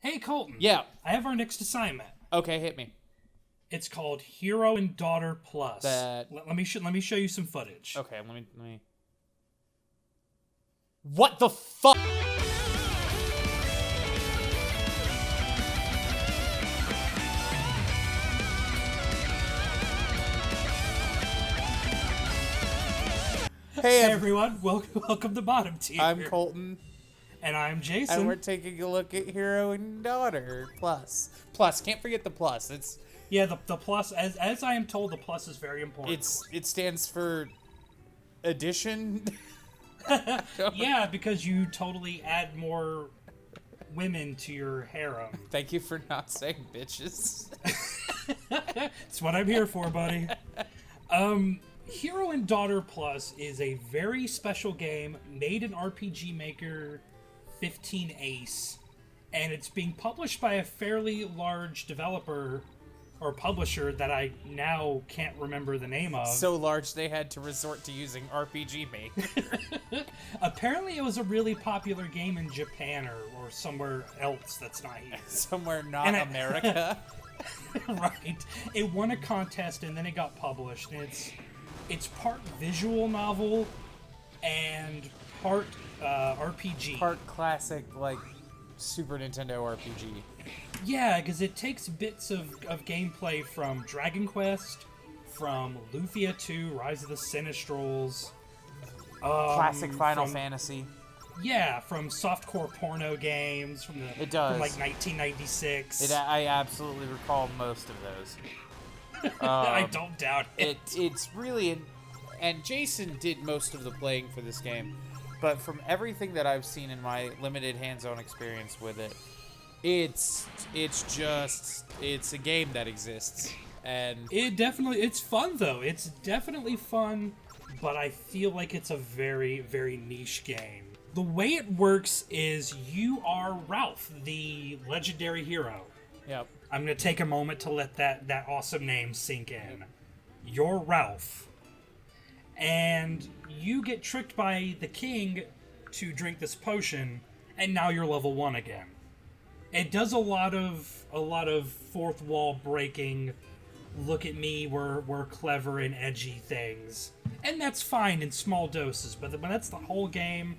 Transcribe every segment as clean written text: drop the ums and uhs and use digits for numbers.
Hey, Colton. Yeah. I have our next assignment. Okay, hit me. It's called Hero and Daughter Plus. That. Let me show you some footage. Okay, let me. What the fuck? Hey everyone, welcome to Bottom Tier. I'm Colton, And I'm Jason. and we're taking a look at Hero and Daughter Plus. Plus, can't forget the plus. Yeah, the plus, as I am told, the plus is very important. It stands for addition. Yeah, because you totally add more women to your harem. Thank you for not saying bitches. That's what I'm here for, buddy. Hero and Daughter Plus is a very special game made in RPG Maker 15 Ace, and it's being published by a fairly large developer or publisher that I now can't remember the name of. So large they had to resort to using RPG Maker. Apparently it was a really popular game in Japan or somewhere else that's not here. Somewhere not And America. Right. It won a contest and then it got published. And it's part visual novel and part RPG. Part classic, like, Super Nintendo RPG. Yeah, because it takes bits of gameplay from Dragon Quest, from Lufia 2, Rise of the Sinistrals. Classic Final from- Fantasy. Yeah, from softcore porno games from the It does. from like 1996. I absolutely recall most of those. I don't doubt it. It's really and Jason did most of the playing for this game, but from everything that I've seen in my limited hands-on experience with it, it's a game that exists, and It's fun though. It's definitely fun, but I feel like it's a very, very niche game. The way it works is you are Ralph, the legendary hero. yep. I'm gonna take a moment to let that awesome name sink in. You're Ralph. And you get tricked by the king to drink this potion, and now you're level 1 again. It does a lot of fourth wall breaking, look at me, we're clever and edgy things. And that's fine in small doses, but when that's the whole game,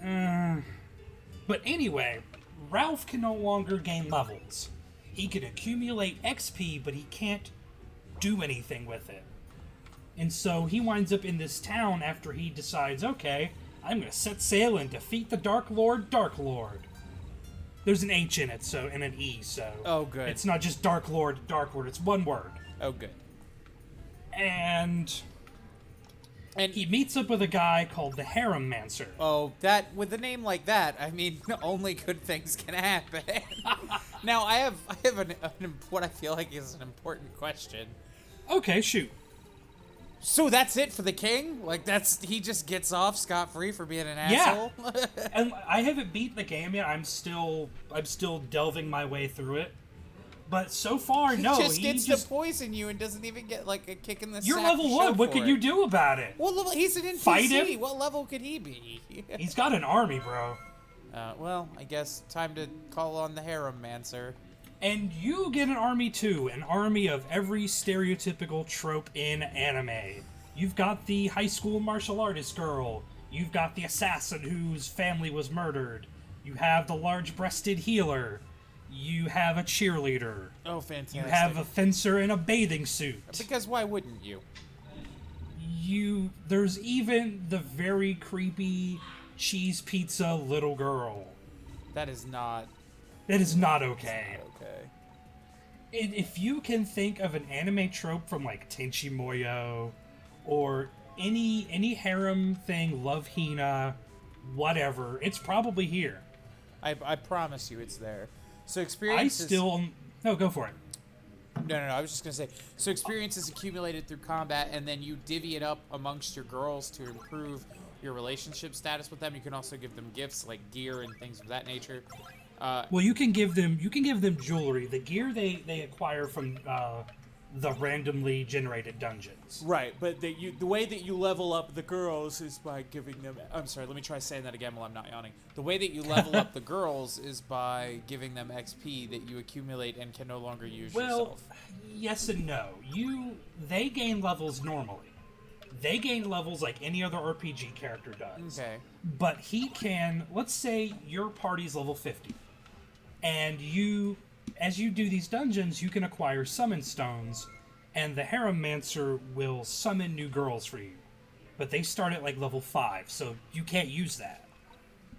But anyway, Ralph can no longer gain levels. He can accumulate XP, but he can't do anything with it. And so he winds up in this town after he decides, okay, I'm going to set sail and defeat the Dark Lord, Dark Lord. There's an H in it, so and an E, so Oh, good. it's not just Dark Lord, Dark Lord. It's one word. Oh, good. And he meets up with a guy called the Harem Mancer. Oh, that with a name like that, I mean, only good things can happen. Now, I have what I feel like is an important question. Okay, shoot. So that's it for the king? Like he just gets off scot-free for being an Yeah. asshole? And I haven't beat the game yet. I'm still delving my way through it. But so far, no. He just gets to poison you and doesn't even get like a kick in the You're sack level to 1. show What for could it. you do about it? What level? He's an NPC. Fight him? What level could he be? He's got an army, bro. Well, I guess time to call on the Harem Mancer. And you get an army too. An army of every stereotypical trope in anime. You've got the high school martial artist girl. You've got the assassin whose family was murdered. You have the large-breasted healer. You have a cheerleader. Oh, fantastic. You have a fencer in a bathing suit. Because why wouldn't you? There's even the very creepy cheese pizza little girl. That is not That is not okay. okay. If you can think of an anime trope from like Tenchi Muyo or any harem thing, Love Hina, whatever, it's probably here. I promise you it's there. So I experience still... No, go for it. No, I was just going to say, so experience is accumulated through combat, and then you divvy it up amongst your girls to improve your relationship status with them. You can also give them gifts like gear and things of that nature. Well, you can give them jewelry. The gear they acquire from the randomly generated dungeons. Right, but the way that you level up the girls is by giving them. I'm sorry, let me try saying that again while I'm not yawning. The way that you level up the girls is by giving them XP that you accumulate and can no longer use yourself. Yes and no. They gain levels normally. They gain levels like any other RPG character does. Okay. But he can, let's say your party's level 50. And as you do these dungeons, you can acquire summon stones, and the Haremmancer will summon new girls for you. But they start at like level 5, so you can't use that.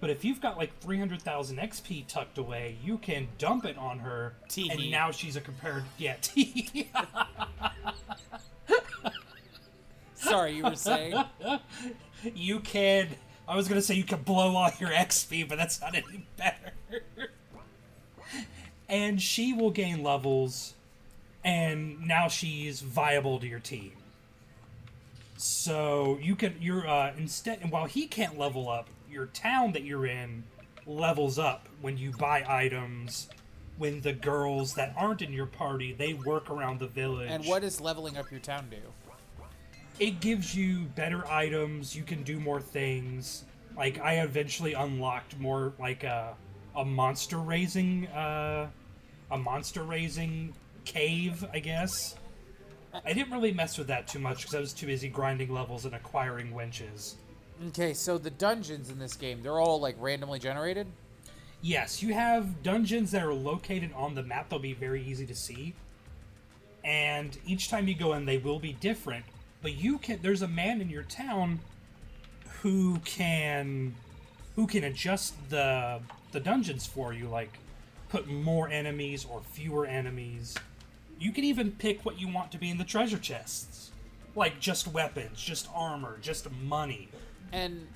But if you've got like 300,000 XP tucked away, you can dump it on her, and now she's a compared... Yeah, Sorry, you were saying? You can... I was going to say you can blow all your XP, but that's not any better. And she will gain levels, and now she's viable to your team. So instead, and while he can't level up, your town that you're in levels up when you buy items. When the girls that aren't in your party, they work around the village. And what does leveling up your town do? It gives you better items. You can do more things. Like I eventually unlocked more like a monster raising cave, I guess. I didn't really mess with that too much because I was too busy grinding levels and acquiring wenches. Okay, so the dungeons in this game, they're all like randomly generated? Yes, you have dungeons that are located on the map. They'll be very easy to see. And each time you go in, they will be different. But there's a man in your town who can adjust the dungeons for you, like put more enemies or fewer enemies. You can even pick what you want to be in the treasure chests. Like just weapons, just armor, just money. And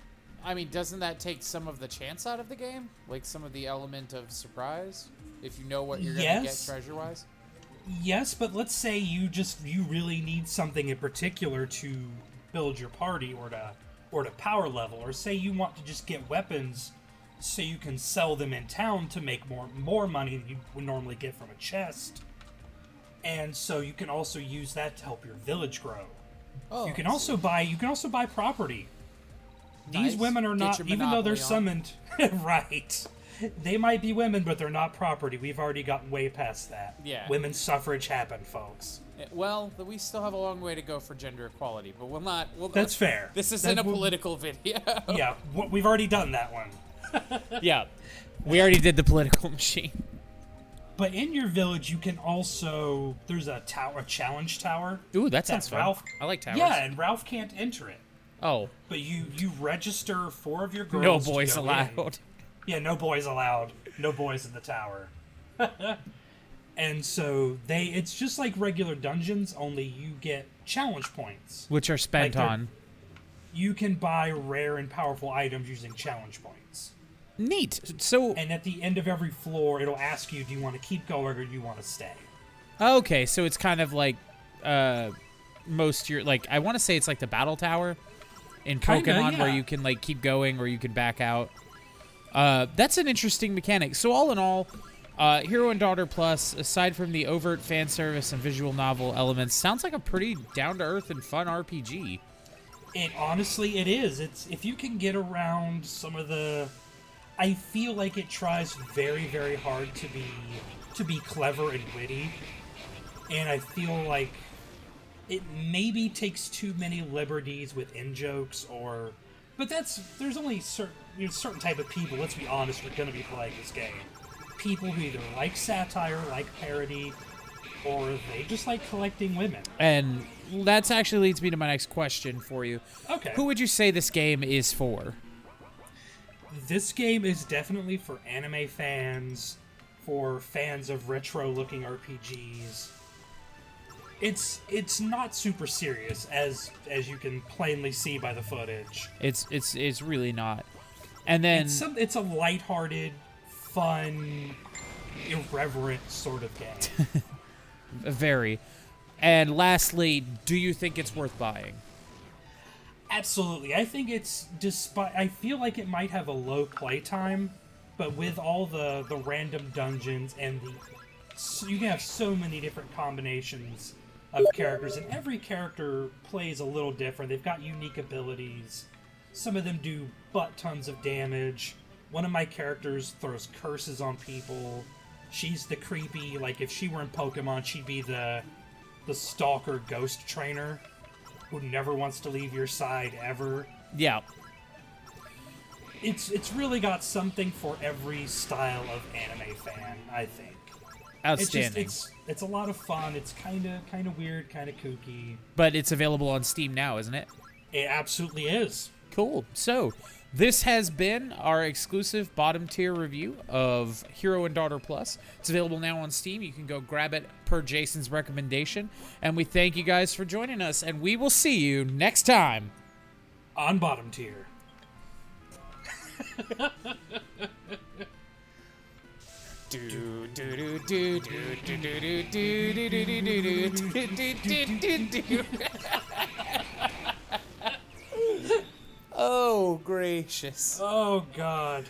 I mean, doesn't that take some of the chance out of the game? Like some of the element of surprise? If you know what you're going to get treasure-wise? Yes, but let's say you really need something in particular to build your party or to power level, or say you want to just get weapons so you can sell them in town to make more money than you would normally get from a chest. And so you can also use that to help your village grow. Oh, you can also buy property. These women are not, even though they're summoned, right. They might be women, but they're not property. We've already gotten way past that. Yeah. Women's suffrage happened, folks. Well, we still have a long way to go for gender equality, but we'll not... That's fair. This isn't a political video. Yeah, we've already done that one. Yeah. We already did the political machine. But in your village, you can also... There's a challenge tower. Ooh, that sounds fun. I like towers. Yeah, and Ralph can't enter it. Oh. But you register 4 of your girls. No boys allowed. Yeah, no boys allowed. No boys in the tower. And so it's just like regular dungeons, only you get challenge points. Which are spent on. You can buy rare and powerful items using challenge points. Neat. So. And at the end of every floor, it'll ask you, do you want to keep going or do you want to stay? Okay, so it's kind of like I want to say it's like the battle tower in Pokemon, where you can like keep going or you can back out. That's an interesting mechanic. So all in all, Hero and Daughter Plus, aside from the overt fan service and visual novel elements, sounds like a pretty down-to-earth and fun RPG. Honestly, it is. If you can get around some of the... I feel like it tries very, very hard to be clever and witty. And I feel like it maybe takes too many liberties with in-jokes But there's only certain type of people, let's be honest, who are going to be playing this game. People who either like satire, like parody, or they just like collecting women. And that actually leads me to my next question for you. Okay. Who would you say this game is for? This game is definitely for anime fans, for fans of retro-looking RPGs. It's not super serious, as you can plainly see by the footage. It's really not. And then it's a lighthearted, fun, irreverent sort of game. Very. And lastly, do you think it's worth buying? Absolutely. I think I feel like it might have a low playtime, but with all the random dungeons and you can have so many different combinations of characters, and every character plays a little different. They've got unique abilities. Some of them do butt tons of damage. One of my characters throws curses on people. She's the creepy, like if she were in Pokemon, she'd be the stalker ghost trainer who never wants to leave your side ever. Yeah. It's really got something for every style of anime fan, I think. Outstanding. It's a lot of fun. It's kind of weird, kind of kooky. But it's available on Steam now, isn't it? It absolutely is. Cool. So, this has been our exclusive bottom tier review of Hero and Daughter Plus. It's available now on Steam. You can go grab it per Jason's recommendation. And we thank you guys for joining us, and we will see you next time on Bottom Tier. Oh, gracious. Oh, God.